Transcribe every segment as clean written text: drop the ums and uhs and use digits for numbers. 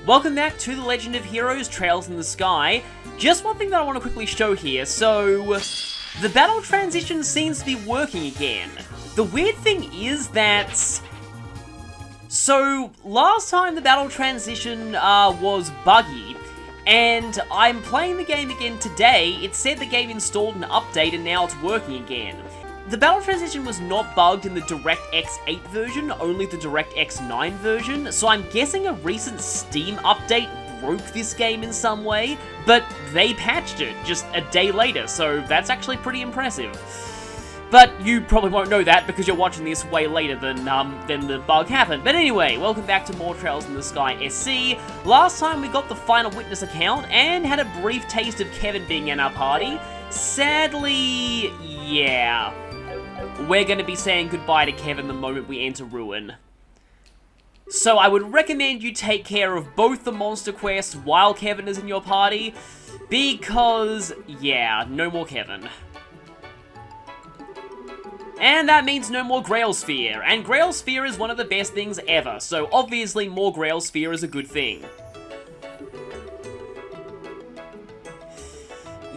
Welcome back to The Legend of Heroes Trails in the Sky. Just one thing that I want to quickly show here. So, the battle transition seems to be working again. The weird thing is that... So, last time the battle transition was buggy, and I'm playing the game again today. It said the game installed an update and now it's working again. The battle transition was not bugged in the DirectX 8 version, only the DirectX 9 version, so I'm guessing a recent Steam update broke this game in some way, but they patched it just a day later, so that's actually pretty impressive. But you probably won't know that because you're watching this way later than the bug happened. But anyway, welcome back to more Trails in the Sky SC. Last time we got the Final Witness account and had a brief taste of Kevin being in our party. Sadly, yeah. We're going to be saying goodbye to Kevin the moment we enter Ruin. So I would recommend you take care of both the monster quests while Kevin is in your party, because, yeah, no more Kevin. And that means no more Grail Sphere, and Grail Sphere is one of the best things ever, so obviously more Grail Sphere is a good thing.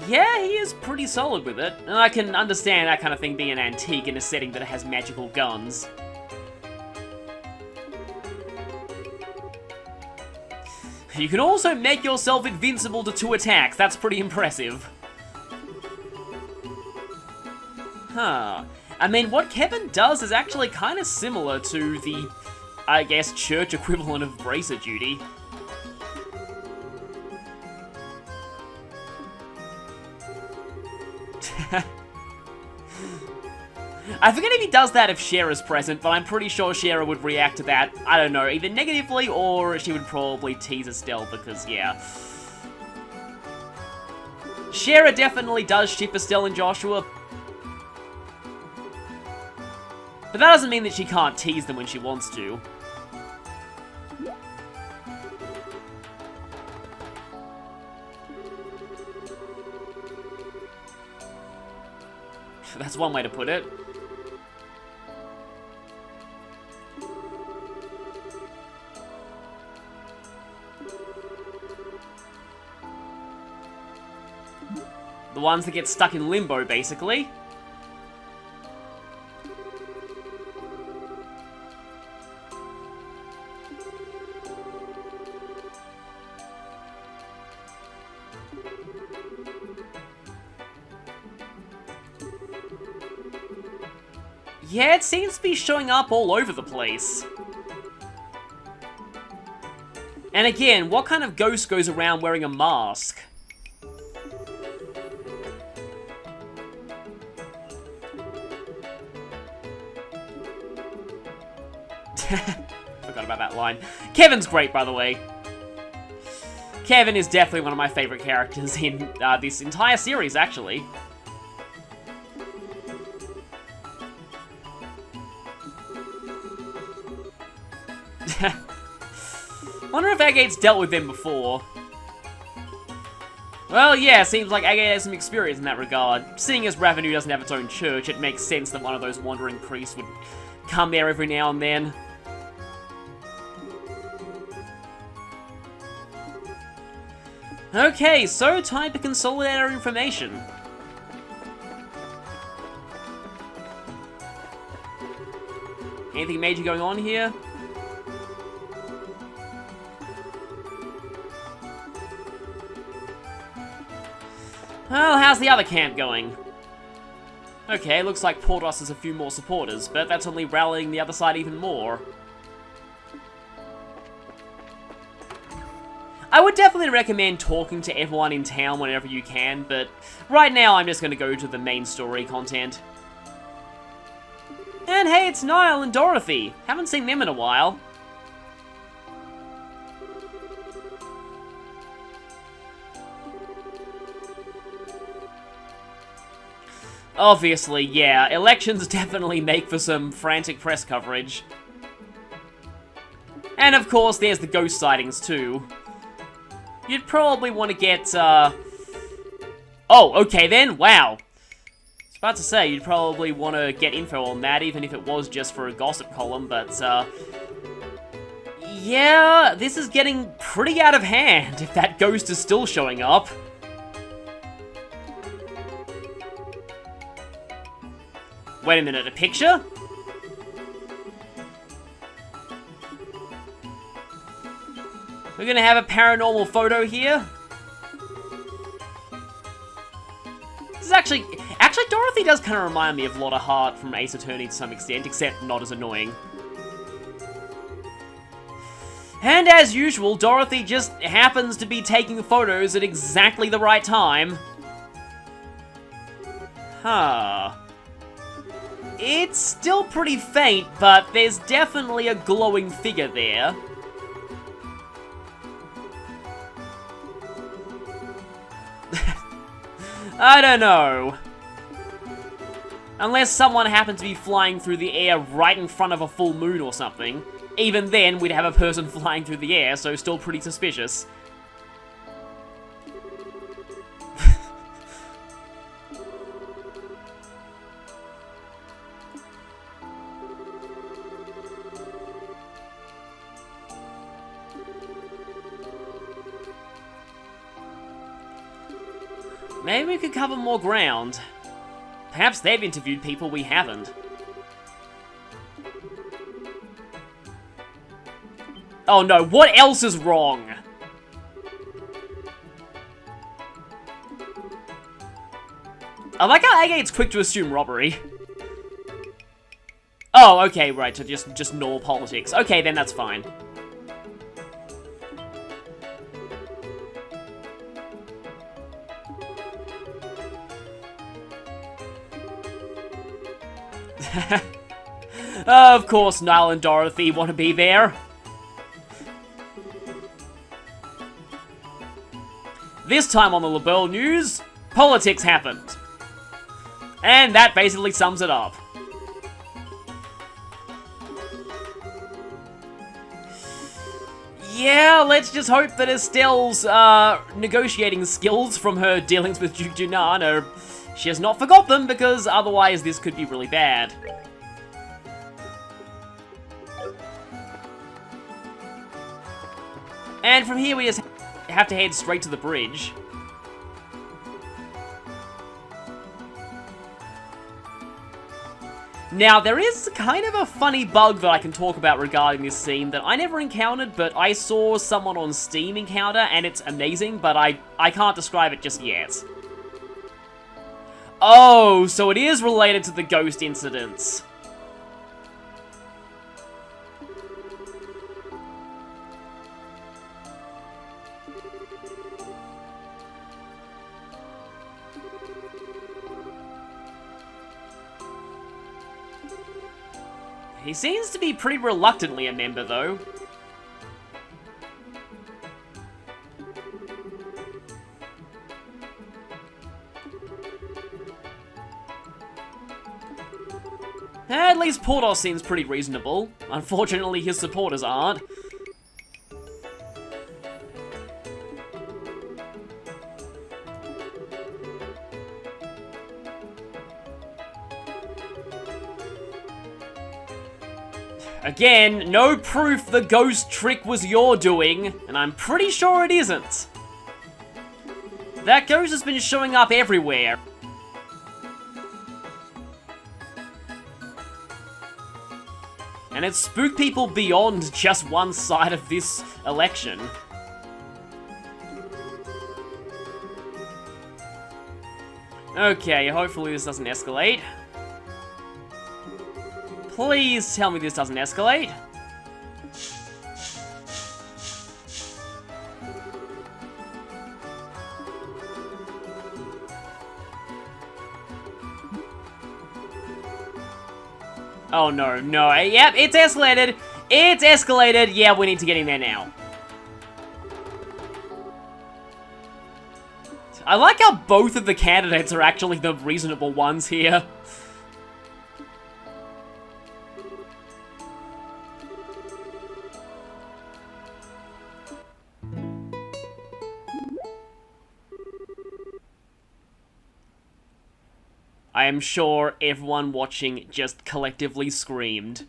Yeah, he is pretty solid with it, and I can understand that kind of thing being an antique in a setting that has magical guns. You can also make yourself invincible to 2 attacks, that's pretty impressive. Huh. I mean, what Kevin does is actually kind of similar to the, I guess, church equivalent of Bracer Duty. I forget if he does that if Shera's present, but I'm pretty sure Shera would react to that, I don't know, either negatively or she would probably tease Estelle because, yeah. Shera definitely does ship Estelle and Joshua, but that doesn't mean that she can't tease them when she wants to. That's one way to put it. The ones that get stuck in limbo, basically. Yeah, it seems to be showing up all over the place. And again, what kind of ghost goes around wearing a mask? Forgot about that line. Kevin's great, by the way. Kevin is definitely one of my favorite characters in this entire series, actually. Wonder if Agate's dealt with them before. Well, yeah, seems like Agate has some experience in that regard. Seeing as Ravenu doesn't have its own church, it makes sense that one of those wandering priests would come there every now and then. Okay, so time to consolidate our information. Anything major going on here? Well, how's the other camp going? Okay, looks like Portos has a few more supporters, but that's only rallying the other side even more. I would definitely recommend talking to everyone in town whenever you can, but right now I'm just going to go to the main story content. And hey, it's Niall and Dorothy. Haven't seen them in a while. Obviously, yeah, elections definitely make for some frantic press coverage. And of course, there's the ghost sightings too. You'd probably want to get, Oh, okay then, wow. I was about to say, you'd probably want to get info on that, even if it was just for a gossip column, but, Yeah, this is getting pretty out of hand if that ghost is still showing up. Wait a minute, a picture? We're gonna have a paranormal photo here. This is actually Dorothy does kind of remind me of Lotta Hart from Ace Attorney to some extent, except not as annoying. And as usual, Dorothy just happens to be taking photos at exactly the right time. Huh. It's still pretty faint, but there's definitely a glowing figure there. I don't know. Unless someone happened to be flying through the air right in front of a full moon or something. Even then, we'd have a person flying through the air, so still pretty suspicious. Maybe we could cover more ground. Perhaps they've interviewed people we haven't. Oh no, what else is wrong? I like how Agate's quick to assume robbery. Oh, okay, right, so just normal politics. Okay, then that's fine. Of course, Niall and Dorothy want to be there. This time on the LaBelle News, politics happened. And that basically sums it up. Yeah, let's just hope that Estelle's negotiating skills from her dealings with Duke Junan she has not forgot them, because otherwise this could be really bad. And from here we just have to head straight to the bridge. Now, there is kind of a funny bug that I can talk about regarding this scene that I never encountered, but I saw someone on Steam encounter, and it's amazing, but I can't describe it just yet. Oh, so it is related to the ghost incidents. He seems to be pretty reluctantly a member, though. At least Portos seems pretty reasonable. Unfortunately, his supporters aren't. Again, no proof the ghost trick was your doing, and I'm pretty sure it isn't. That ghost has been showing up everywhere. And it's spooked people beyond just one side of this election. Okay, hopefully this doesn't escalate. Please tell me this doesn't escalate. Oh no, no. Yep, it's escalated. It's escalated. Yeah, we need to get in there now. I like how both of the candidates are actually the reasonable ones here. I am sure everyone watching just collectively screamed.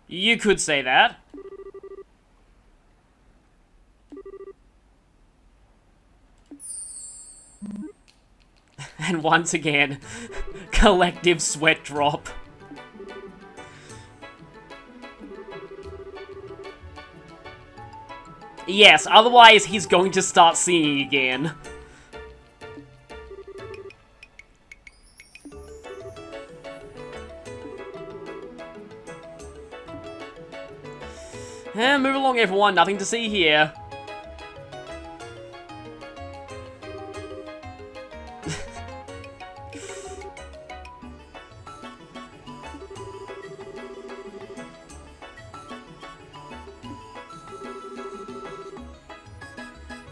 You could say that. And once again, collective sweat drop. Yes, otherwise he's going to start singing again. Move along, everyone. Nothing to see here.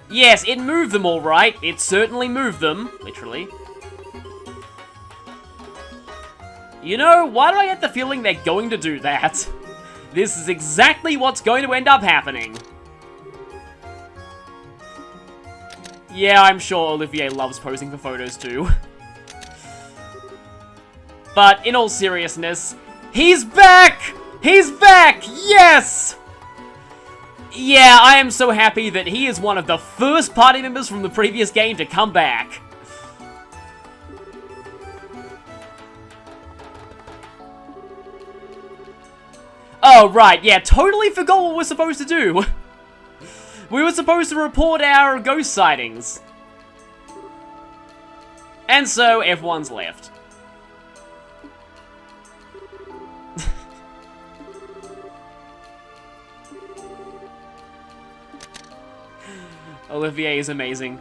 Yes, it moved them all right. It certainly moved them. Literally. You know, why do I get the feeling they're going to do that? This is exactly what's going to end up happening. Yeah, I'm sure Olivier loves posing for photos too. But in all seriousness, he's back! He's back! Yes! Yeah, I am so happy that he is one of the first party members from the previous game to come back. Oh, right, yeah, totally forgot what we're supposed to do. We were supposed to report our ghost sightings. And so, everyone's left. Olivier is amazing.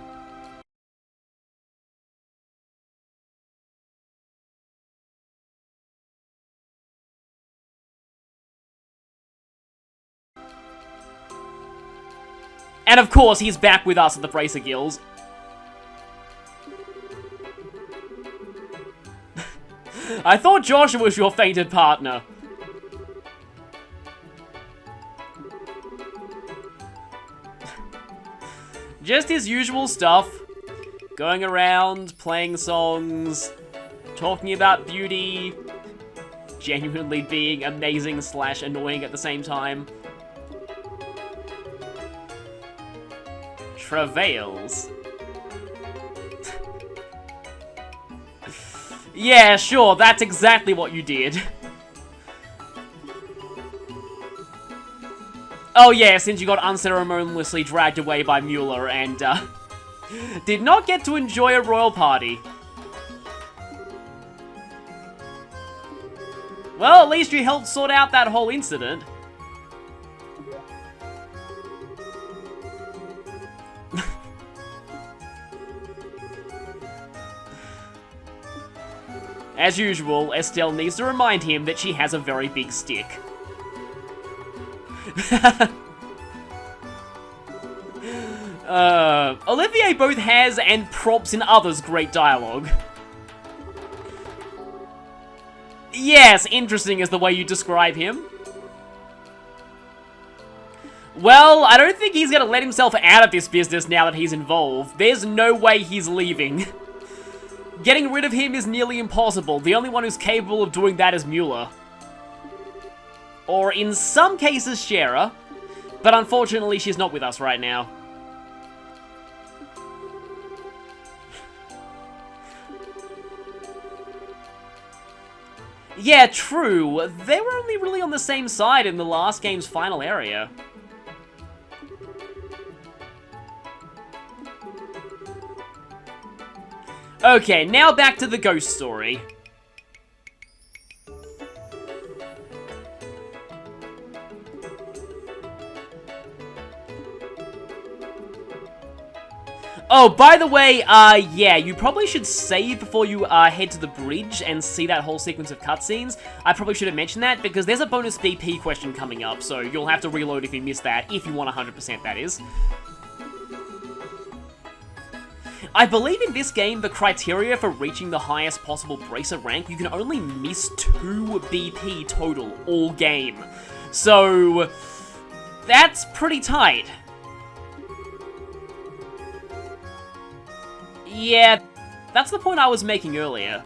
And of course, he's back with us at the Bracer Guilds. I thought Joshua was your fated partner. Just his usual stuff. Going around, playing songs, talking about beauty, genuinely being amazing / annoying at the same time. Travails. Yeah, sure, that's exactly what you did. Oh yeah, since you got unceremoniously dragged away by Mueller and, did not get to enjoy a royal party. Well, at least you helped sort out that whole incident. As usual, Estelle needs to remind him that she has a very big stick. Olivier both has and prompts in others great dialogue. Yes, interesting is the way you describe him. Well, I don't think he's gonna let himself out of this business now that he's involved. There's no way he's leaving. Getting rid of him is nearly impossible. The only one who's capable of doing that is Mueller. Or in some cases, Shara. But unfortunately, she's not with us right now. Yeah, true. They were only really on the same side in the last game's final area. Okay, now back to the ghost story. Oh, by the way, yeah, you probably should save before you, head to the bridge and see that whole sequence of cutscenes. I probably should have mentioned that, because there's a bonus BP question coming up, so you'll have to reload if you miss that, if you want 100%, that is. I believe in this game, the criteria for reaching the highest possible Bracer rank, you can only miss 2 BP total all game. So, that's pretty tight. Yeah, that's the point I was making earlier.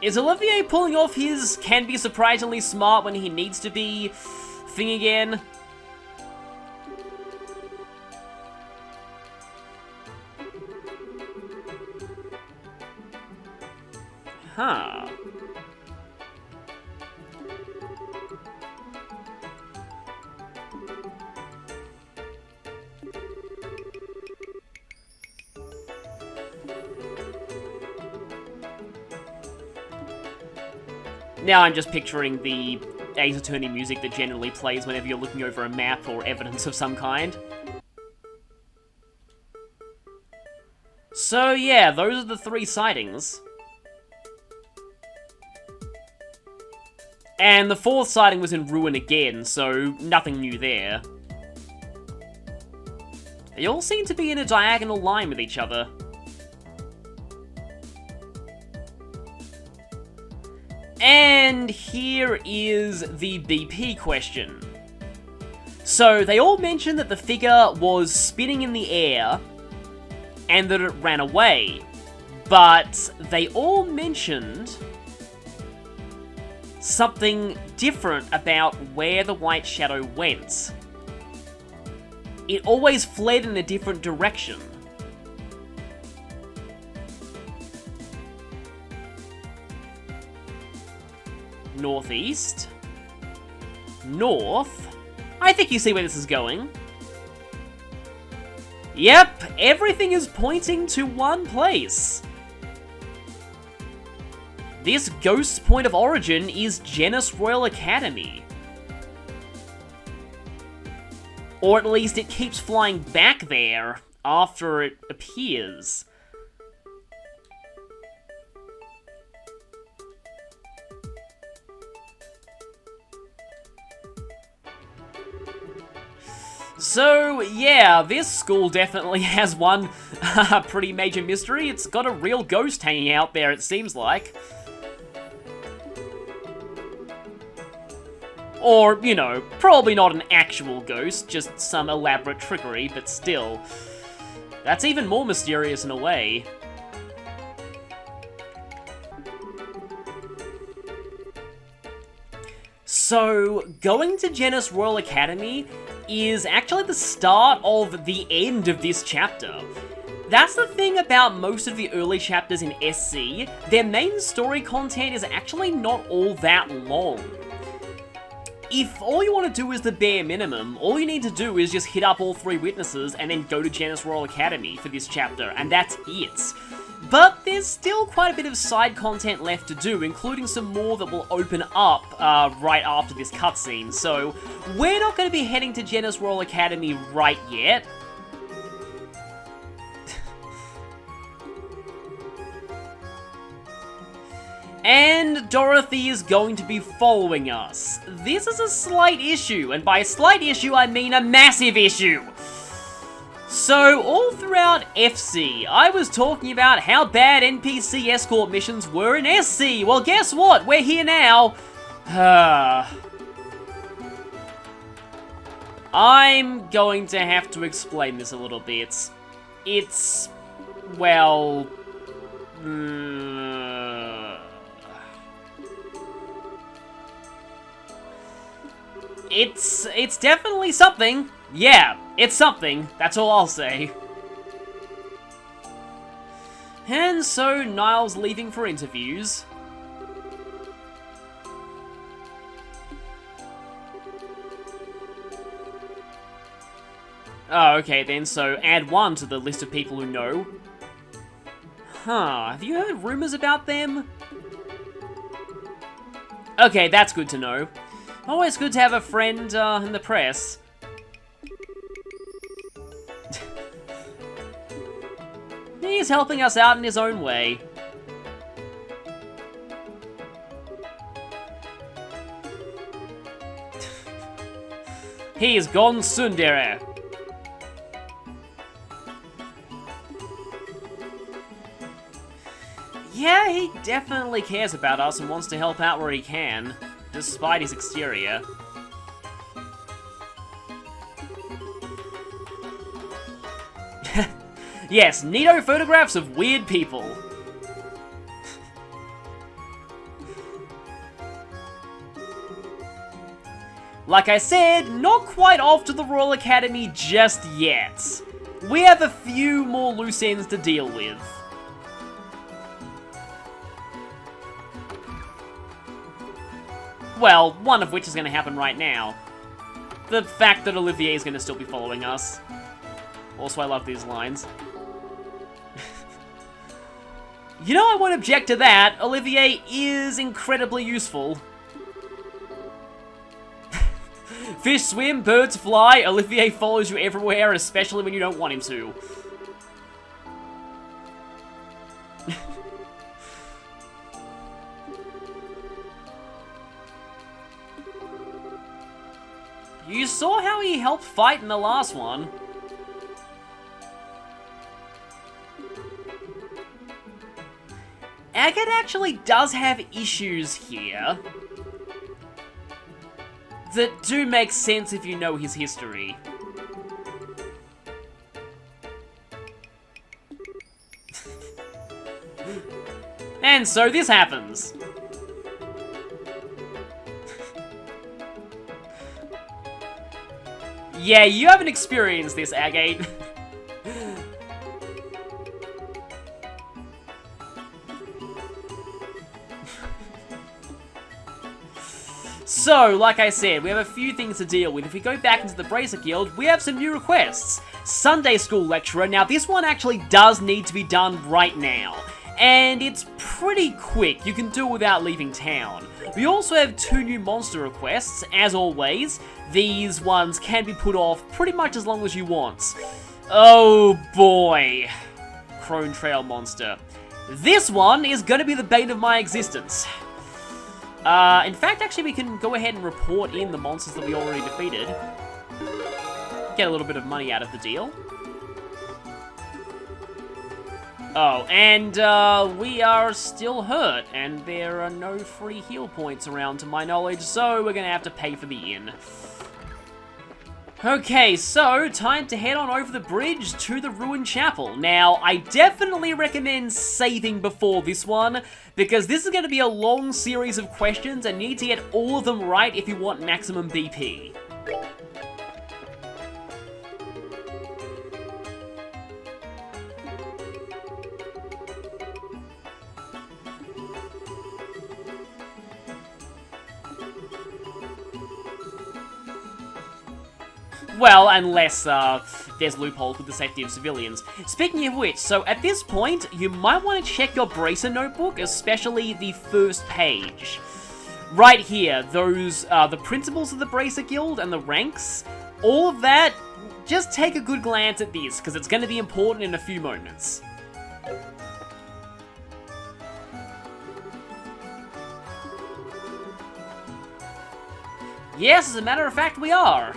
Is Olivier pulling off his can be surprisingly smart when he needs to be thing again? Huh. Now I'm just picturing the Ace Attorney music that generally plays whenever you're looking over a map or evidence of some kind. So yeah, those are the 3 sightings. And the 4th sighting was in Ruin again, so nothing new there. They all seem to be in a diagonal line with each other. And here is the BP question. So, they all mentioned that the figure was spinning in the air, and that it ran away. But they all mentioned something different about where the white shadow went. It always fled in a different direction. Northeast. North. I think you see where this is going. Yep, everything is pointing to one place. This ghost's point of origin is Genis Royal Academy. Or at least it keeps flying back there after it appears. So, yeah, this school definitely has one pretty major mystery. It's got a real ghost hanging out there, it seems like. Or, you know, probably not an actual ghost, just some elaborate trickery, but still. That's even more mysterious in a way. So, going to Genis Royal Academy is actually the start of the end of this chapter. That's the thing about most of the early chapters in SC, their main story content is actually not all that long. If all you want to do is the bare minimum, all you need to do is just hit up all 3 witnesses and then go to Genis Royal Academy for this chapter, and that's it. But there's still quite a bit of side content left to do, including some more that will open up right after this cutscene, so we're not going to be heading to Genis Royal Academy right yet. And Dorothy is going to be following us. This is a slight issue, and by slight issue I mean a massive issue. So, all throughout FC, I was talking about how bad NPC escort missions were in SC. Well, guess what? We're here now. I'm going to have to explain this a little bit. It's, well... It's definitely something. Yeah, it's something. That's all I'll say. And so, Niall's leaving for interviews. Oh, okay then, so add one to the list of people who know. Huh, have you heard rumors about them? Okay, that's good to know. Always good to have a friend in the press. He's helping us out in his own way. He is gone tsundere. Yeah, he definitely cares about us and wants to help out where he can, despite his exterior. Yes, neato photographs of weird people. Like I said, not quite off to the Royal Academy just yet. We have a few more loose ends to deal with. Well, one of which is going to happen right now. The fact that Olivier is going to still be following us. Also, I love these lines. You know, I won't object to that. Olivier is incredibly useful. Fish swim, birds fly, Olivier follows you everywhere, especially when you don't want him to. You saw how he helped fight in the last one. Agate actually does have issues here that do make sense if you know his history. And so this happens. Yeah, you haven't experienced this, Agate. So, like I said, we have a few things to deal with. If we go back into the Bracer Guild, we have some new requests. Sunday School Lecturer. Now, this one actually does need to be done right now. And it's pretty quick. You can do it without leaving town. We also have 2 new monster requests. As always, these ones can be put off pretty much as long as you want. Oh boy. Crone Trail Monster. This one is going to be the bane of my existence. In fact, actually, we can go ahead and report in the monsters that we already defeated. Get a little bit of money out of the deal. Oh, and we are still hurt, and there are no free heal points around to my knowledge, so we're gonna have to pay for the inn. Okay, so time to head on over the bridge to the Ruined Chapel. Now, I definitely recommend saving before this one, because this is going to be a long series of questions and you need to get all of them right if you want maximum BP. Well, unless there's loopholes with the safety of civilians. Speaking of which, so at this point, you might want to check your Bracer notebook, especially the first page. Right here, those, the principles of the Bracer Guild and the ranks, all of that, just take a good glance at this, because it's going to be important in a few moments. Yes, as a matter of fact, we are.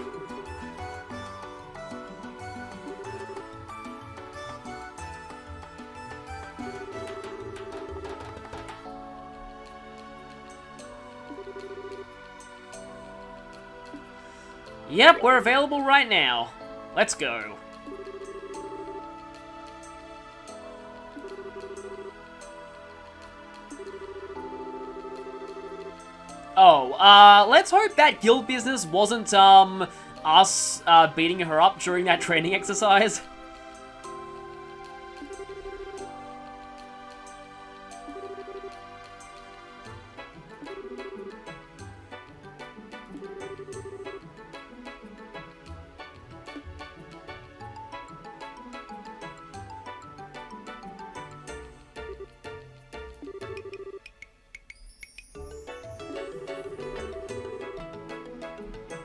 Yep, we're available right now. Let's go. Oh, let's hope that guild business wasn't, us, beating her up during that training exercise.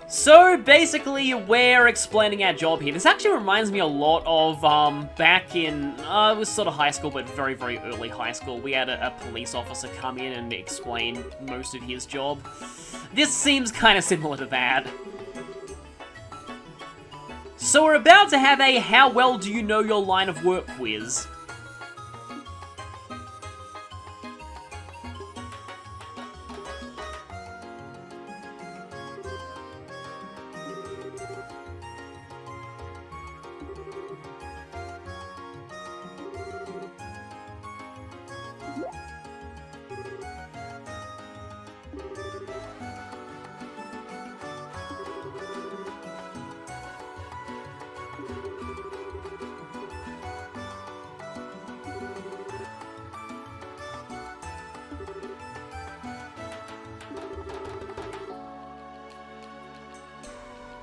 So, basically, we're explaining our job here. This actually reminds me a lot of, back in, it was sort of high school, but very, very early high school. We had a police officer come in and explain most of his job. This seems kind of similar to that. So we're about to have a how well do you know your line of work quiz.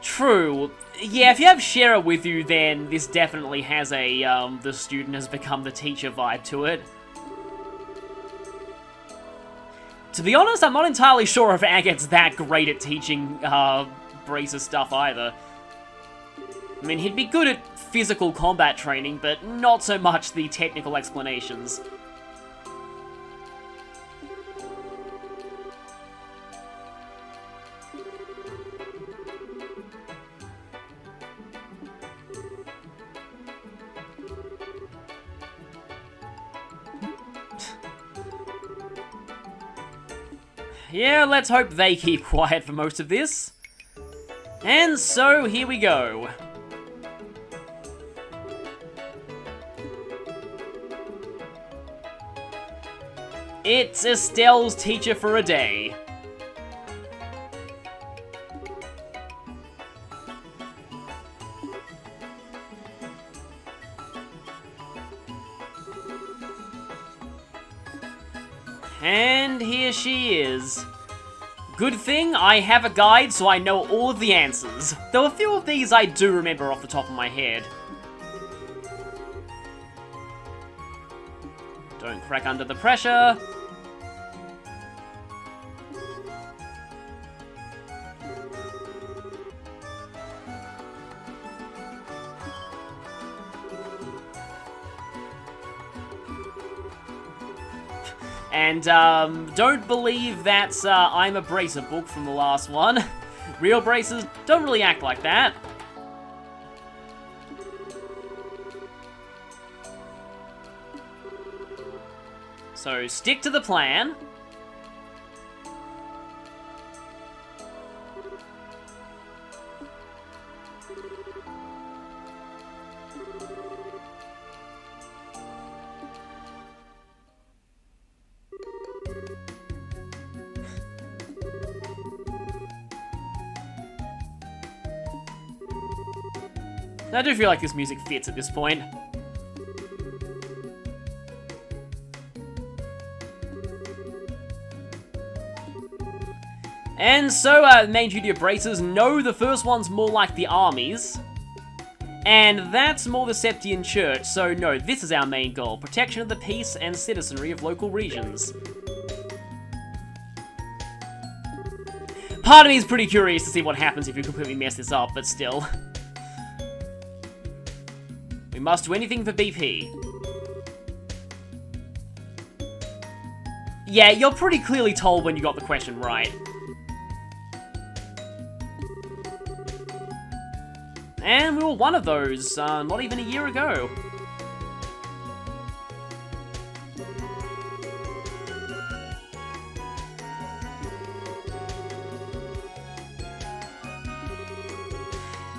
True. Yeah, if you have Shara with you, then this definitely has a, the student has become the teacher vibe to it. To be honest, I'm not entirely sure if Agat's that great at teaching, Brace's stuff either. I mean, he'd be good at physical combat training, but not so much the technical explanations. Yeah, let's hope they keep quiet for most of this. And so, here we go. It's Estelle's teacher for a day. And here she is. Good thing I have a guide so I know all of the answers. Though a few of these I do remember off the top of my head. Don't crack under the pressure. And, don't believe that's, I'm a Bracer book from the last one. Real Bracers don't really act like that. So, stick to the plan. I do feel like this music fits at this point. And so, main duty of Bracers, no, the first one's more like the armies. And that's more the Septian Church, so no, this is our main goal. Protection of the peace and citizenry of local regions. Part of me is pretty curious to see what happens if you completely mess this up, but still. We must do anything for BP. Yeah, you're pretty clearly told when you got the question right. And we were one of those, not even a year ago.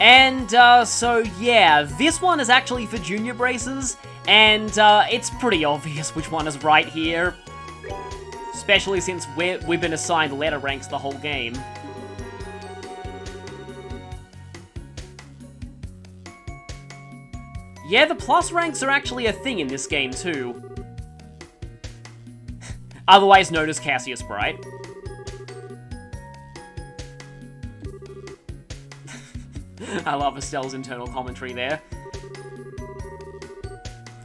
And, so yeah, this one is actually for junior braces, and, it's pretty obvious which one is right here. Especially since we've been assigned letter ranks the whole game. Yeah, the plus ranks are actually a thing in this game, too. Otherwise known as Cassius Bright. I love Estelle's internal commentary there.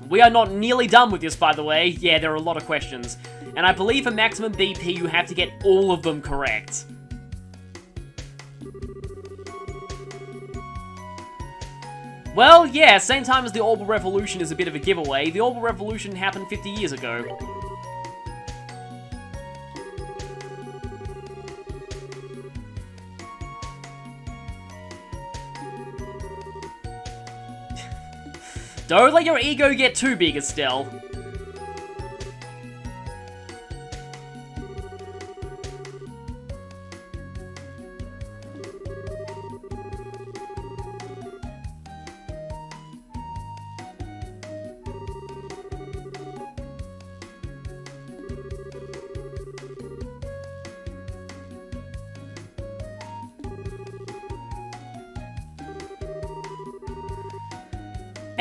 We are not nearly done with this, by the way. Yeah, there are a lot of questions. And I believe for maximum BP, you have to get all of them correct. Well, yeah, same time as the Orbital Revolution is a bit of a giveaway. The Orbital Revolution happened 50 years ago. Don't let your ego get too big, Estelle.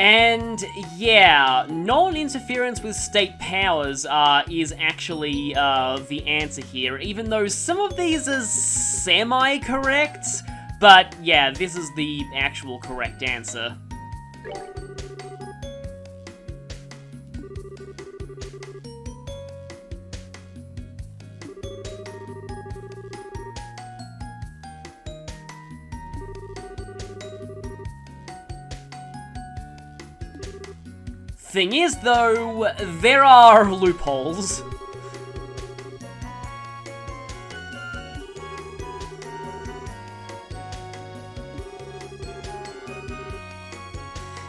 And yeah, non-interference with state powers is actually the answer here, even though some of these are semi-correct, but yeah, this is the actual correct answer. Thing is, though, there are loopholes.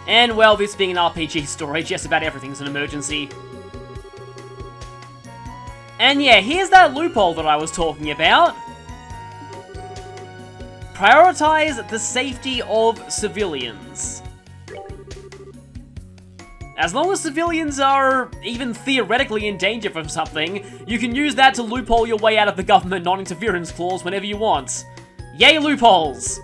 And, well, this being an RPG story, just about everything's an emergency. And yeah, here's that loophole that I was talking about. Prioritize the safety of civilians. As long as civilians are even theoretically in danger from something, you can use that to loophole your way out of the government non-interference clause whenever you want. Yay, loopholes!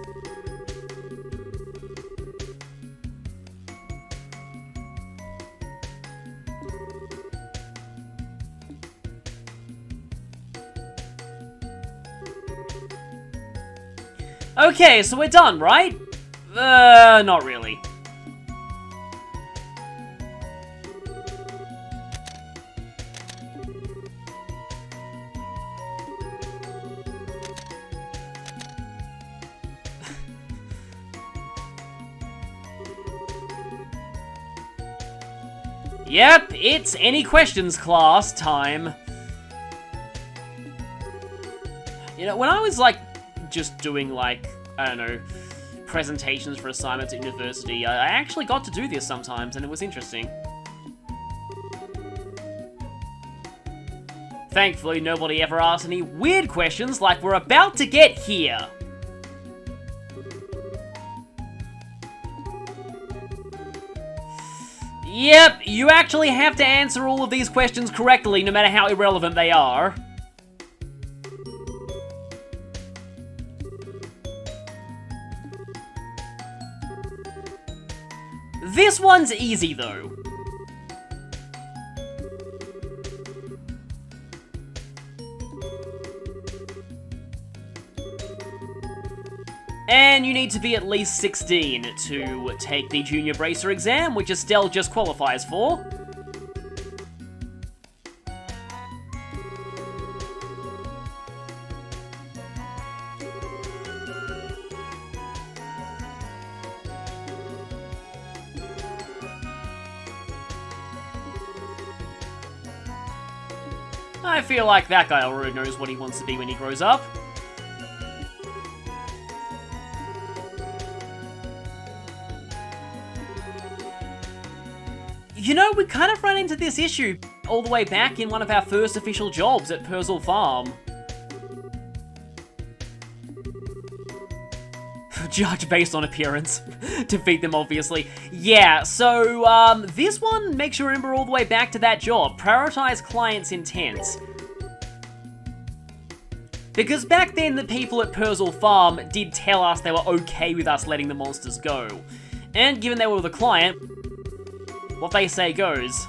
Okay, so we're done, right? Not really. Yep, it's any questions class time. You know, when I was like just doing like, I don't know, presentations for assignments at university, I actually got to do this sometimes and it was interesting. Thankfully, nobody ever asked any weird questions like we're about to get here. Yep, you actually have to answer all of these questions correctly, no matter how irrelevant they are. This one's easy, though. And you need to be at least 16 to take the Junior Bracer exam, which Estelle just qualifies for. I feel like that guy already knows what he wants to be when he grows up. You know, we kind of ran into this issue all the way back in one of our first official jobs at Purzel Farm. Judge based on appearance. Defeat them, obviously. Yeah, so, this one makes you remember all the way back to that job. Prioritize client's intent. Because back then, the people at Purzel Farm did tell us they were okay with us letting the monsters go. And given they were the client, what they say goes.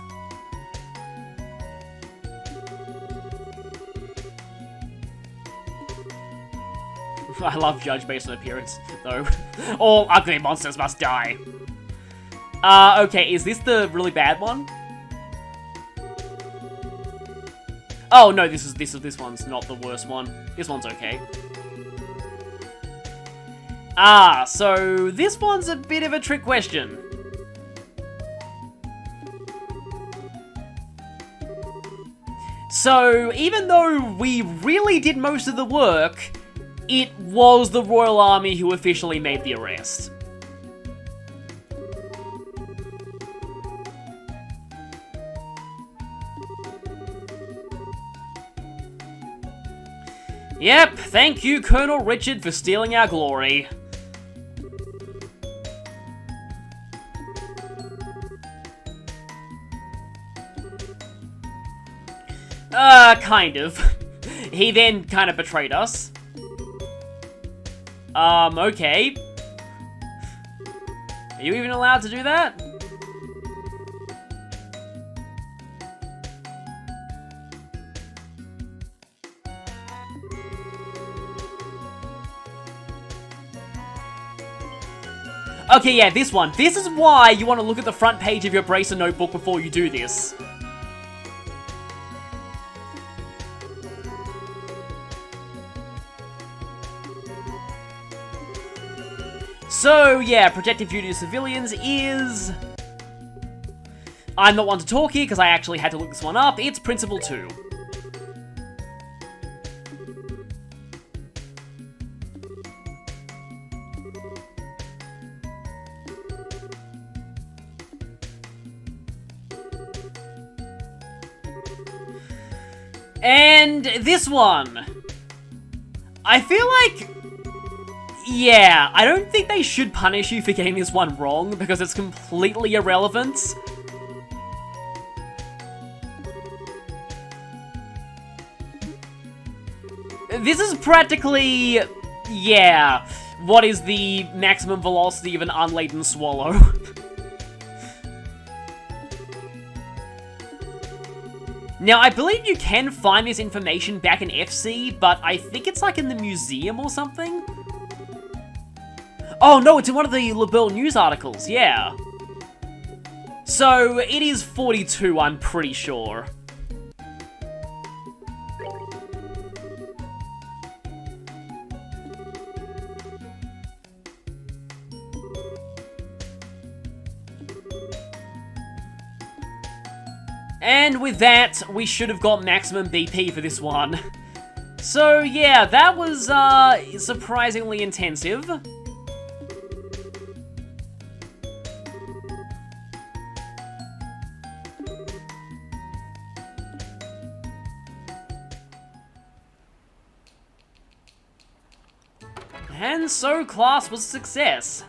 I love judge based on appearance, though. All ugly monsters must die. Okay, is this the really bad one? Oh no, this one's not the worst one. This one's okay. So this one's a bit of a trick question. So, even though we really did most of the work, it was the Royal Army who officially made the arrest. Yep, thank you, Colonel Richard, for stealing our glory. Kind of. He then kind of betrayed us. Okay. Are you even allowed to do that? Okay, yeah, this one. This is why you want to look at the front page of your Bracer notebook before you do this. So, yeah, protective duty to civilians is... I'm not one to talk here because I actually had to look this one up. It's Principle 2. And this one. I feel like... Yeah, I don't think they should punish you for getting this one wrong, because it's completely irrelevant. This is practically... Yeah, what is the maximum velocity of an unladen swallow? Now, I believe you can find this information back in FC, but I think it's like in the museum or something? Oh no, it's in one of the LaBelle news articles, yeah. So, it is 42, I'm pretty sure. And with that, we should have got maximum BP for this one. So yeah, that was surprisingly intensive. And so class was a success.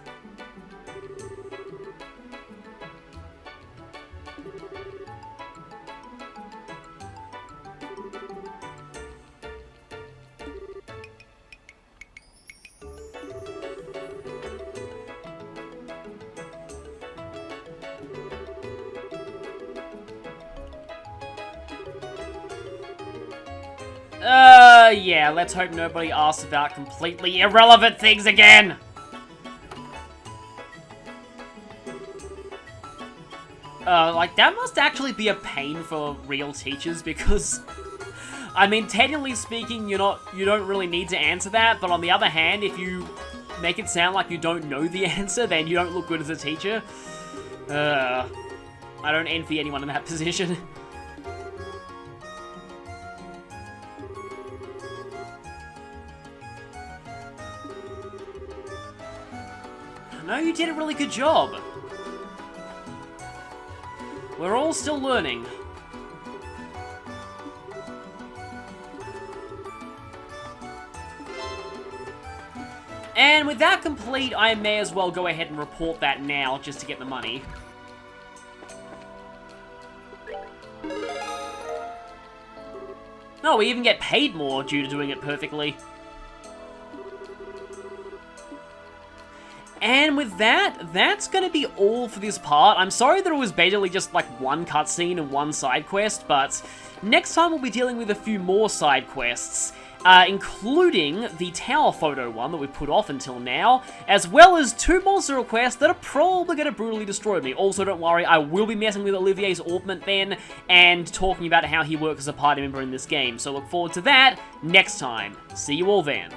Yeah, let's hope nobody asks about completely irrelevant things again! Like, that must actually be a pain for real teachers, because... I mean, technically speaking, you don't really need to answer that, but on the other hand, if you make it sound like you don't know the answer, then you don't look good as a teacher. I don't envy anyone in that position. No, you did a really good job. We're all still learning. And with that complete, I may as well go ahead and report that now, just to get the money. No, we even get paid more due to doing it perfectly. And with that, that's going to be all for this part. I'm sorry that it was basically just like one cutscene and one side quest, but next time we'll be dealing with a few more side quests, including the tower photo one that we put off until now, as well as 2 monster requests that are probably going to brutally destroy me. Also, don't worry, I will be messing with Olivier's augment then, and talking about how he works as a party member in this game, so look forward to that next time. See you all then.